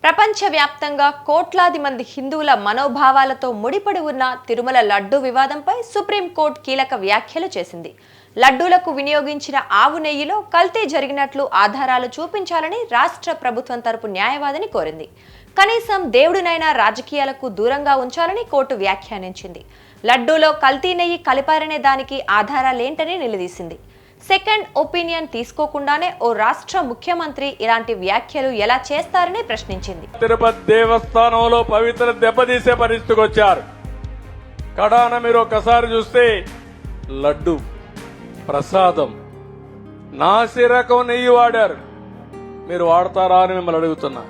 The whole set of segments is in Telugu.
ప్రపంచవ్యాప్తంగా కోట్లాది మంది హిందువుల మనోభావాలతో ముడిపడి ఉన్న తిరుమల లడ్డు వివాదంపై సుప్రీంకోర్టు కీలక వ్యాఖ్యలు చేసింది. లడ్డూలకు వినియోగించిన ఆవు నెయ్యిలో కల్తీ జరిగినట్లు ఆధారాలు చూపించాలని రాష్ట్ర ప్రభుత్వం తరపు న్యాయవాదిని కోరింది. కనీసం దేవుడినైనా రాజకీయాలకు దూరంగా ఉంచాలని కోర్టు వ్యాఖ్యానించింది. లడ్డూలో కల్తీ నెయ్యి కలిపారనే దానికి ఆధారాలేంటని నిలదీసింది. సెకండ్ ఒపీనియన్ తీసుకోకుండానే ఓ రాష్ట్ర ముఖ్యమంత్రి ఇలాంటి వ్యాఖ్యలు ఎలా చేస్తారని ప్రశ్నించింది. తిరుపతి దేవస్థానంలో పవిత్ర దెబ్బతీసే పరిస్థితికి వచ్చారు. కడాన మీరు ఒకసారి చూస్తే లడ్డు ప్రసాదం నాసి రకం నెయ్యి వాడారు. మీరు వాడతారా అని మిమ్మల్ని అడుగుతున్నా.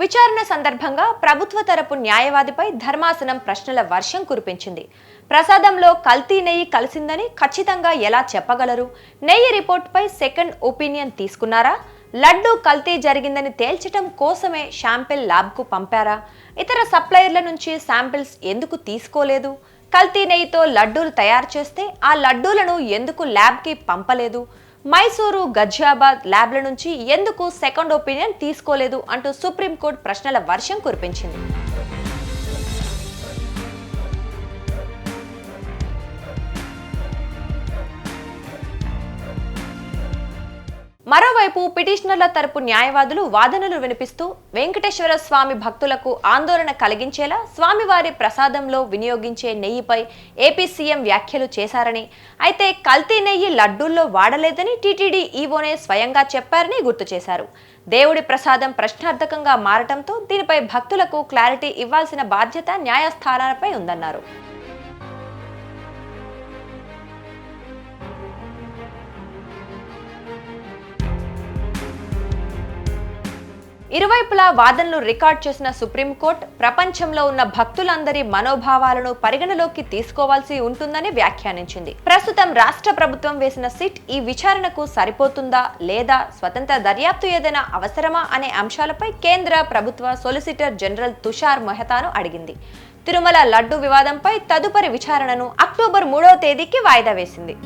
విచారణ సందర్భంగా ప్రభుత్వ తరపు న్యాయవాదిపై ధర్మాసనం ప్రశ్నల వర్షం కురిపించింది. ప్రసాదంలో కల్తీ నెయ్యి కలిసిందని ఖచ్చితంగా ఎలా చెప్పగలరు? నెయ్యి రిపోర్టుపై సెకండ్ ఒపీనియన్ తీసుకున్నారా? లడ్డు కల్తీ జరిగిందని తేల్చడం కోసమే శాంపిల్ ల్యాబ్కు పంపారా? ఇతర సప్లయర్ల నుంచి శాంపిల్స్ ఎందుకు తీసుకోలేదు? కల్తీ నెయ్యితో లడ్డూలు తయారు చేస్తే ఆ లడ్డూలను ఎందుకు ల్యాబ్కి పంపలేదు? మైసూరు, గజియాబాద్ ల్యాబ్ల నుంచి ఎందుకు సెకండ్ ఒపీనియన్ తీసుకోలేదు అంటూ సుప్రీంకోర్టు ప్రశ్నల వర్షం కురిపించింది. మరోవైపు పిటిషనర్ల తరపు న్యాయవాదులు వాదనలు వినిపిస్తూ వెంకటేశ్వర స్వామి భక్తులకు ఆందోళన కలిగించేలా స్వామివారి ప్రసాదంలో వినియోగించే నెయ్యిపై ఏపీ సీఎం వ్యాఖ్యలు చేశారని, అయితే కల్తీ నెయ్యి లడ్డూల్లో వాడలేదని టీటీడీ ఈవోనే స్వయంగా చెప్పారని గుర్తు చేశారు. దేవుడి ప్రసాదం ప్రశ్నార్థకంగా మారటంతో దీనిపై భక్తులకు క్లారిటీ ఇవ్వాల్సిన బాధ్యత న్యాయస్థానాలపై ఉందన్నారు. ఇరువైపులా వాదనలు రికార్డ్ చేసిన సుప్రీంకోర్టు ప్రపంచంలో ఉన్న భక్తులందరి మనోభావాలను పరిగణలోకి తీసుకోవాల్సి ఉంటుందని వ్యాఖ్యానించింది. ప్రస్తుతం రాష్ట్ర ప్రభుత్వం వేసిన సిట్ ఈ విచారణకు సరిపోతుందా లేదా స్వతంత్ర దర్యాప్తు ఏదైనా అవసరమా అనే అంశాలపై కేంద్ర ప్రభుత్వ సొలిసిటర్ జనరల్ తుషార్ మెహతాను అడిగింది. తిరుమల లడ్డు వివాదంపై తదుపరి విచారణను అక్టోబర్ 3వ తేదీకి వాయిదా వేసింది.